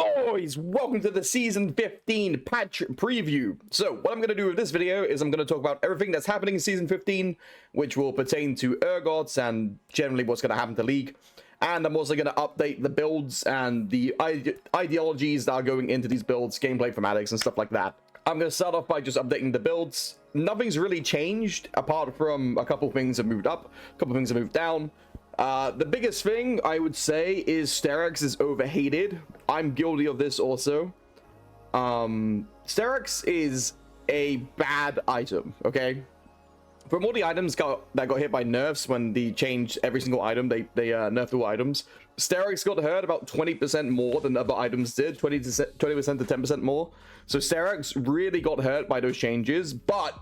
Boys, welcome to the Season 15 patch preview. So, what I'm going to do with this video is I'm going to talk about everything that's happening in Season 15, which will pertain to Urgots and generally what's going to happen to League. And I'm also going to update the builds and the ideologies that are going into these builds, gameplay thematics, and stuff like that. I'm going to start off by just updating the builds. Nothing's really changed, apart from a couple things have moved up, a couple things have moved down. The biggest thing I would say is Steraks is overhated. I'm guilty of this also. Steraks is a bad item, okay? From all the items that got hit by nerfs when they changed every single item, they nerfed all items. Steraks got hurt about 20% more than other items did, 20% to 10% more. So Steraks really got hurt by those changes, but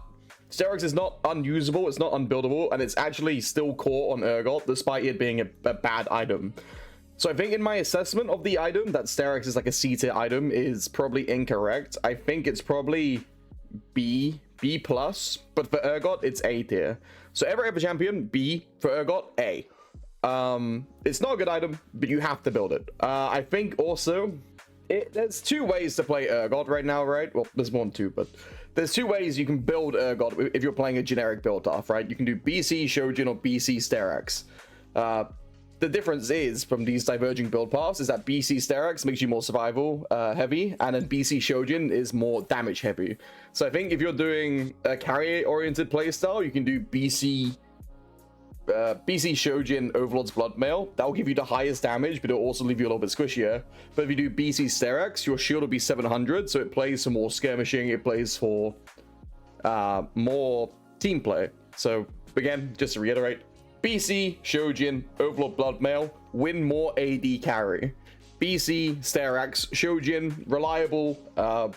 Steraks is not unusable, it's not unbuildable, and it's actually still core on Urgot, despite it being a bad item. So I think in my assessment of the item, that Steraks is like a C tier item is probably incorrect. I think it's probably B+, but for Urgot, it's A tier. So every other champion, B. For Urgot, A. It's not a good item, but you have to build it. I think also, there's two ways to play Urgot right now, right? Well, there's more than two, but there's two ways you can build Urgot if you're playing a generic build off, right? You can do BC Shojin or BC Steraks. The difference is, from these diverging build paths, is that BC Steraks makes you more survival heavy, and then BC Shojin is more damage heavy. So I think if you're doing a carry-oriented playstyle, you can do BC Shojin Overlord's Bloodmail. That will give you the highest damage, but it'll also leave you a little bit squishier. But if you do BC Steraks, your shield will be 700, so it plays for more skirmishing, it plays for more team play. So again, just to reiterate, BC Shojin Overlord Bloodmail, win more AD carry. BC Steraks Shojin, reliable,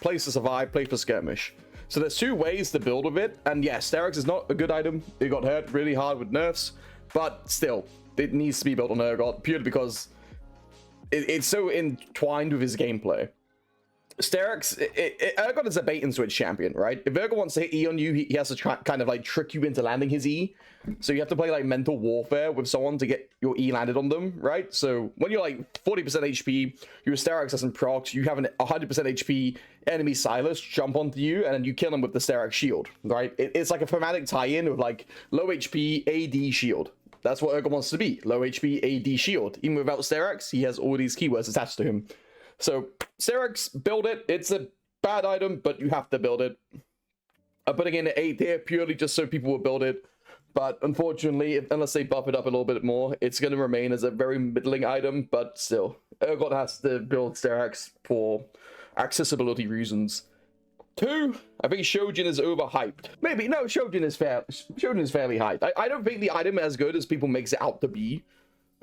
place to survive, play for skirmish. So there's two ways to build with it, and yeah, Steraks is not a good item. It got hurt really hard with nerfs, but still, it needs to be built on Urgot, purely because it's so entwined with his gameplay. Steraks, Urgot is a bait and switch champion, right? If Urgot wants to hit E on you, he has to try, kind of like trick you into landing his E. So you have to play like mental warfare with someone to get your E landed on them, right? So when you're like 40% HP, your Steraks doesn't proc, you have an 100% HP enemy Silas jump onto you, and then you kill him with the Steraks shield, right? It's like a thematic tie-in with like low HP AD shield. That's what Urgot wants to be, low HP AD shield. Even without Steraks, he has all these keywords attached to him. So Steraks, build it. It's a bad item, but you have to build it. I'm putting in an 8 here purely just so people will build it. But unfortunately, unless they buff it up a little bit more, it's going to remain as a very middling item. But still, Urgot has to build Steraks for accessibility reasons. 2, I think Shojin is overhyped. Maybe, no, Shojin is fairly hyped. I don't think the item is as good as people makes it out to be.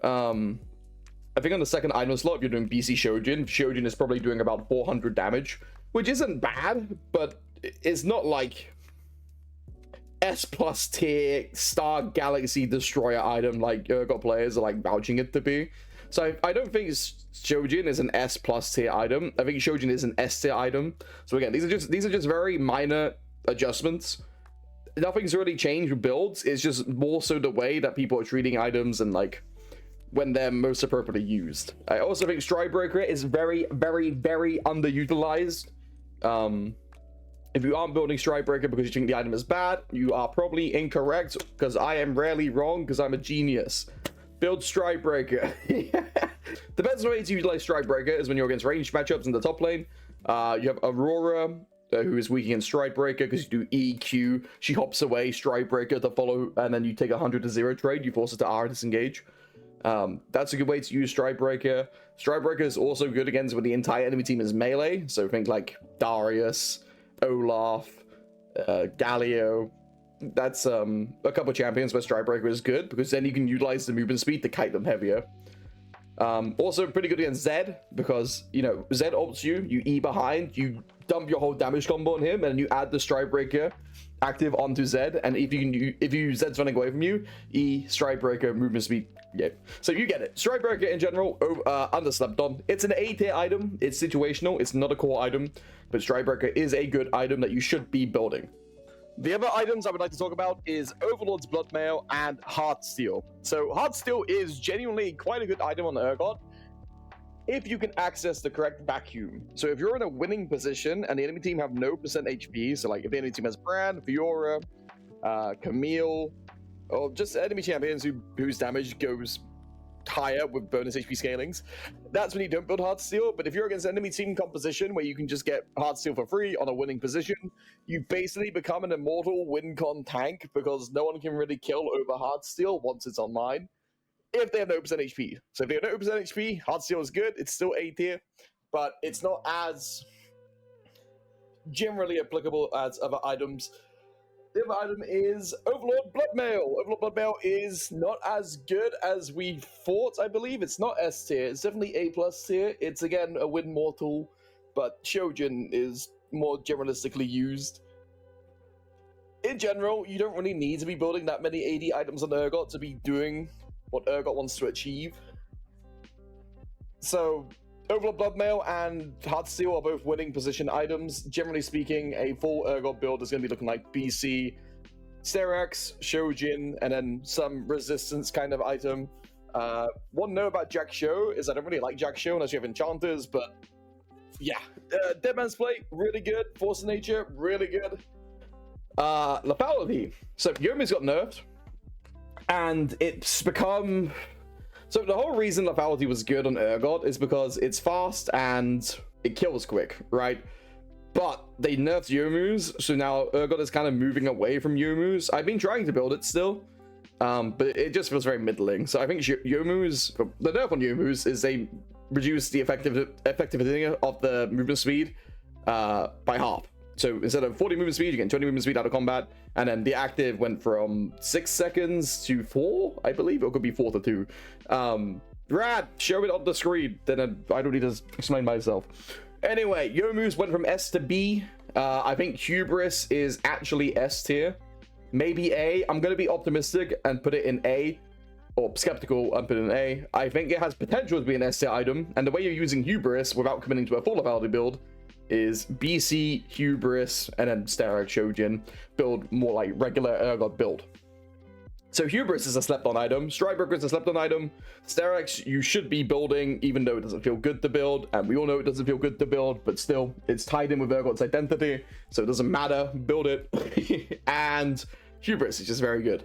I think on the second item slot, if you're doing BC Shojin, Shojin is probably doing about 400 damage, which isn't bad, but it's not like S+ tier Star Galaxy Destroyer item like Urgot players are like vouching it to be. So I don't think Shojin is an S+ tier item. I think Shojin is an S tier item. So again, these are just very minor adjustments. Nothing's really changed with builds. It's just more so the way that people are treating items and like when they're most appropriately used. I also think Stridebreaker is very, very, very underutilized. If you aren't building Stridebreaker because you think the item is bad, you are probably incorrect, because I am rarely wrong, because I'm a genius. Build Stridebreaker. The best way to utilize Stridebreaker is when you're against ranged matchups in the top lane. You have Aurora, who is weak against Stridebreaker because you do EQ. She hops away, Stridebreaker to follow, and then you take a 100-0 trade. You force it to R disengage. That's a good way to use Stridebreaker. Stridebreaker is also good against when the entire enemy team is melee. So think like Darius, Olaf, Galio. That's a couple champions where Stridebreaker is good, because then you can utilize the movement speed to kite them heavier. Also pretty good against Zed, because, you know, Zed ults you, you E behind, you dump your whole damage combo on him, and then you add the Stridebreaker active onto Zed, and if Zed's running away from you, E, Stridebreaker, movement speed, yeah. So you get it. Stridebreaker in general, underslept on. It's an A tier item, it's situational, it's not a core item, but Stridebreaker is a good item that you should be building. The other items I would like to talk about is Overlord's Bloodmail and Heartsteel. So Heartsteel is genuinely quite a good item on Urgot. if you can access the correct vacuum. So if you're in a winning position and the enemy team have no percent HP, so like if the enemy team has Brand, Fiora, Camille, or just enemy champions whose damage goes higher with bonus HP scalings, that's when you don't build Heartsteel. But if you're against enemy team composition where you can just get Heartsteel for free on a winning position, you basically become an immortal win-con tank because no one can really kill over Heartsteel once it's online if they have no percent HP. So if they have no percent HP, Heartsteel is good. It's still A tier, but it's not as generally applicable as other items. The other item is Overlord Bloodmail. Overlord Bloodmail is not as good as we thought, I believe. It's not S tier. It's definitely A+ tier. It's, again, a win mortal, but Shojin is more generalistically used. In general, you don't really need to be building that many AD items on Urgot to be doing what Urgot wants to achieve. So, Overlord Bloodmail and Heartsteel are both winning position items. Generally speaking, a full Urgot build is going to be looking like BC, Steraks, Shojin, and then some resistance kind of item. One note about Jack Show is I don't really like Jack Show unless you have enchanters, but yeah. Dead Man's Plate, really good. Force of Nature, really good. Lethality. So Yomi's got nerfed, and it's become... So the whole reason Lethality was good on Urgot is because it's fast and it kills quick, right? But they nerfed Yomu's, so now Urgot is kind of moving away from Yomu's. I've been trying to build it still, but it just feels very middling. So I think Yomu's, the nerf on Yomu's is they reduce the effectivity of the movement speed by half. So instead of 40 movement speed, you get 20 movement speed out of combat, and then the active went from 6 seconds to 4, I believe, or it could be 4 to 2. Rad, show it on the screen, then I don't need to explain myself. Anyway, Yomu's went from S to B. I think Hubris is actually S tier, maybe A. I'm going to be optimistic and put it in A, or skeptical and put it in A. I think it has potential to be an S tier item, and the way you're using Hubris without committing to a full Lethality build is BC, Hubris, and then Steraks, Shojin. Build more like regular Urgot build. So Hubris is a slept-on item. Stridebreaker is a slept-on item. Steraks, you should be building, even though it doesn't feel good to build. And we all know it doesn't feel good to build, but still, it's tied in with Urgot's identity, so it doesn't matter. Build it. And Hubris is just very good.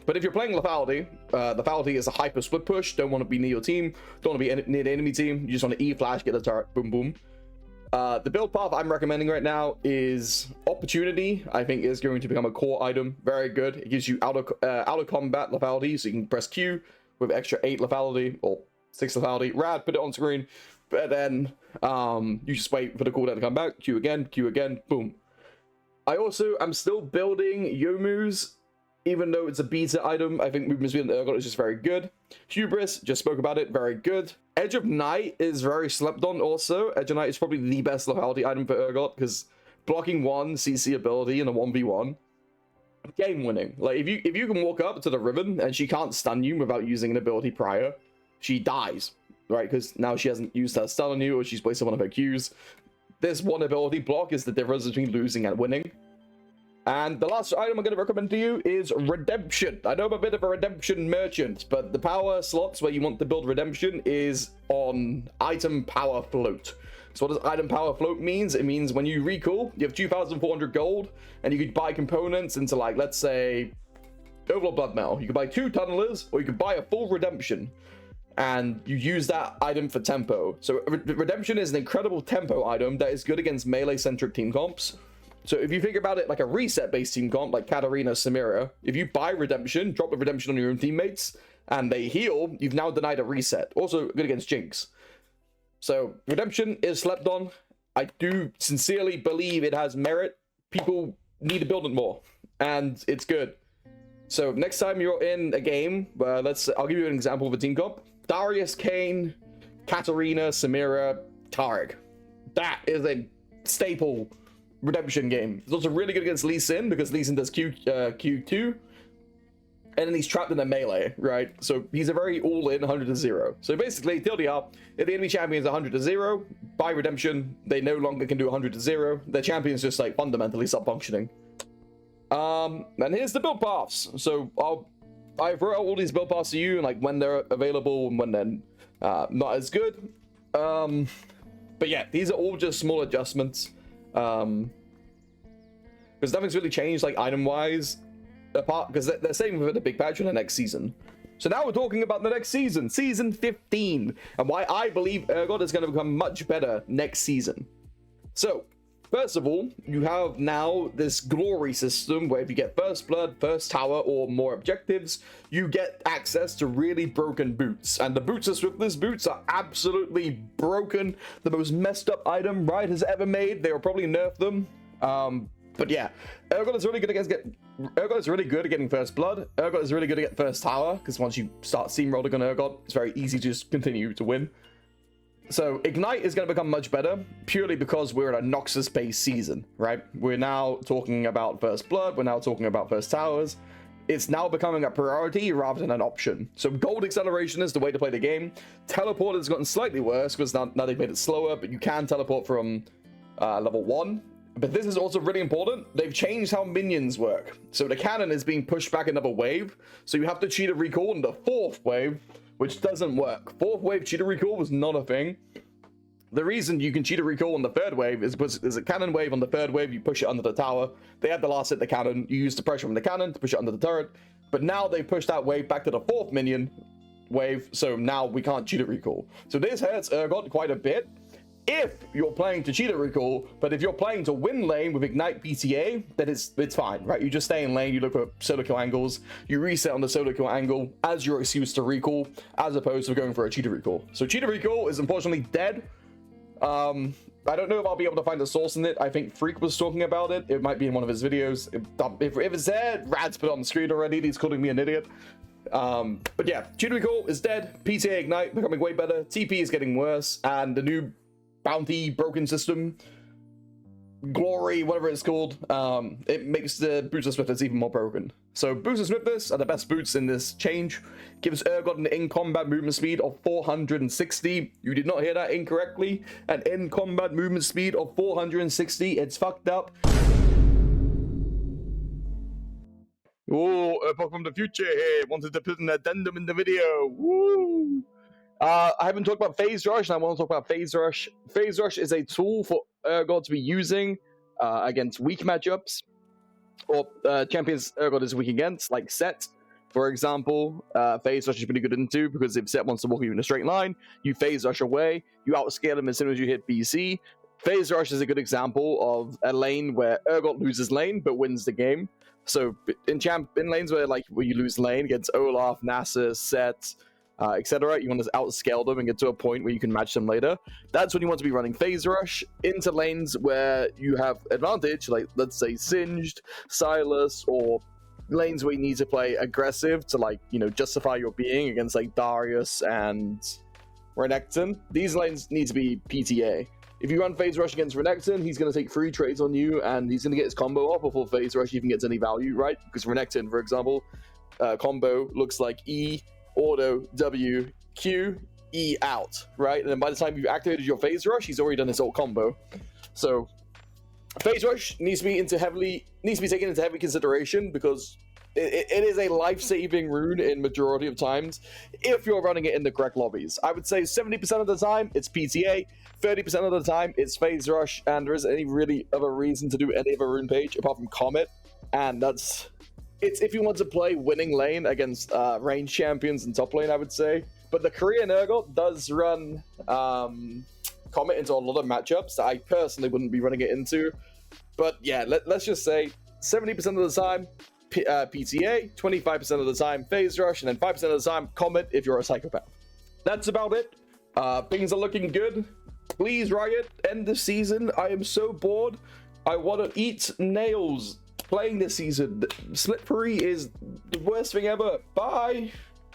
But if you're playing Lethality, Lethality is a hyper split push. Don't want to be near your team. Don't want to be near the enemy team. You just want to E-flash, get the turret, boom, boom. The build path I'm recommending right now is Opportunity. I think is going to become a core item. Very good. It gives you out of combat lethality, so you can press Q with extra 8 lethality or 6 lethality. Rad, put it on screen. But then you just wait for the cooldown to come back. Q again, boom. I also am still building Yomu's, even though it's a beta item. I think movement speed and Urgot is just very good. Hubris, just spoke about it, very good. Edge of Night is very slept on also. Edge of Night is probably the best lethality item for Urgot because blocking 1 CC ability in a 1v1, game winning. Like if you can walk up to the Ribbon and she can't stun you without using an ability prior, she dies, right? Because now she hasn't used her stun on you or she's wasted one of her Qs. This one ability block is the difference between losing and winning. And the last item I'm going to recommend to you is Redemption. I know I'm a bit of a Redemption merchant, but the power slots where you want to build Redemption is on Item Power Float. So what does Item Power Float means? It means when you recall, you have 2,400 gold, and you could buy components into, like, let's say, Overlord Bloodmail. You could buy 2 Tunnelers, or you could buy a full Redemption. And you use that item for tempo. So Redemption is an incredible tempo item that is good against melee-centric team comps. So if you think about it like a reset-based team comp, like Katarina, Samira, if you buy Redemption, drop the Redemption on your own teammates, and they heal, you've now denied a reset. Also good against Jinx. So Redemption is slept on. I do sincerely believe it has merit. People need to build it more, and it's good. So next time you're in a game, I'll give you an example of a team comp. Darius, Kayn, Katarina, Samira, Taric. That is a staple Redemption game. It's also really good against Lee Sin because Lee Sin does Q2, and then he's trapped in a melee, right? So he's a very all-in 100-0. So basically, TLDR, if the enemy champion is 100-0, by Redemption, they no longer can do 100-0. Their champion's just like fundamentally stop functioning. And here's the build paths. So I throw out all these build paths to you, and like when they're available and when they're not as good. But yeah, these are all just small adjustments. Because nothing's really changed, like, item-wise, apart, because they're saying with the big patch in the next season. So now we're talking about the next season, Season 15, and why I believe Urgot is going to become much better next season. So, first of all, you have now this glory system where if you get first blood, first tower, or more objectives, you get access to really broken boots. And the boots of Swiftness boots are absolutely broken. The most messed up item Riot has ever made. They will probably nerf them. But yeah, Urgot is really good at getting first blood. Urgot is really good at getting first tower, because once you start steamrolling on Urgot, it's very easy to just continue to win. So Ignite is going to become much better, purely because we're in a Noxus-based season, right? We're now talking about first blood, we're now talking about first towers. It's now becoming a priority rather than an option. So gold acceleration is the way to play the game. Teleport has gotten slightly worse, because now they've made it slower, but you can teleport from level 1. But this is also really important. They've changed how minions work. So the cannon is being pushed back another wave. So you have to cheat a recall in the 4th wave, which doesn't work. 4th wave cheat a recall was not a thing. The reason you can cheat a recall on the 3rd wave is because there's a cannon wave on the 3rd wave. You push it under the tower. They had the last hit the cannon. You use the pressure from the cannon to push it under the turret. But now they pushed that wave back to the 4th minion wave. So now we can't cheat a recall. So this hurts Urgot quite a bit. If you're playing to cheat a recall, but if you're playing to win lane with Ignite PTA, then it's fine, right? You just stay in lane, you look for solo kill angles, you reset on the solo kill angle as your excuse to recall, as opposed to going for a cheater recall. So cheater recall is unfortunately dead. I don't know if I'll be able to find a source in it. I think Freak was talking about it. It might be in one of his videos. If it's there, Rad's put it on the screen already. He's calling me an idiot. But yeah, cheater recall is dead. PTA Ignite becoming way better. TP is getting worse, and the new bounty broken system, glory, whatever it's called, it makes the boots of Swiftness even more broken. So boots of Swiftness are the best boots in this change. Gives Urgot an in-combat movement speed of 460. You did not hear that incorrectly. An in-combat movement speed of 460. It's fucked up. Oh, Urpog from the future here wanted to put an addendum in the video. Woo! I haven't talked about Phase Rush, and I want to talk about Phase Rush. Phase Rush is a tool for Urgot to be using against weak matchups, or champions Urgot is weak against, like Set, for example. Phase Rush is pretty good into, because if Set wants to walk you in a straight line, you Phase Rush away, you outscale him as soon as you hit BC. Phase Rush is a good example of a lane where Urgot loses lane, but wins the game. So in lanes where you lose lane against Olaf, Nasus, Set, etc. You want to outscale them and get to a point where you can match them later. That's when you want to be running Phase Rush into lanes where you have advantage, like let's say Singed, Silas, or lanes where you need to play aggressive to justify your being against like Darius and Renekton. These lanes need to be PTA. If you run Phase Rush against Renekton, he's going to take 3 trades on you, and he's going to get his combo off before Phase Rush even gets any value, right? Because Renekton, for example, combo looks like E, auto, W, Q, E out, right? And then by the time you've activated your Phase Rush, he's already done his ult combo. So Phase Rush needs to be taken into heavy consideration, because it is a life-saving rune in majority of times if you're running it in the correct lobbies. I would say 70% of the time it's PTA, 30% of the time it's Phase Rush, and there isn't any really other reason to do any other rune page apart from Comet, and it's if you want to play winning lane against range champions and top lane, I would say. But the Korean Urgot does run Comet into a lot of matchups that I personally wouldn't be running it into. But yeah, let's just say 70% of the time PTA, 25% of the time Phase Rush, and then 5% of the time Comet if you're a psychopath. That's about it. Things are looking good. Please, Riot, end the season. I am so bored. I want to eat nails playing this season. Slippery is the worst thing ever. Bye.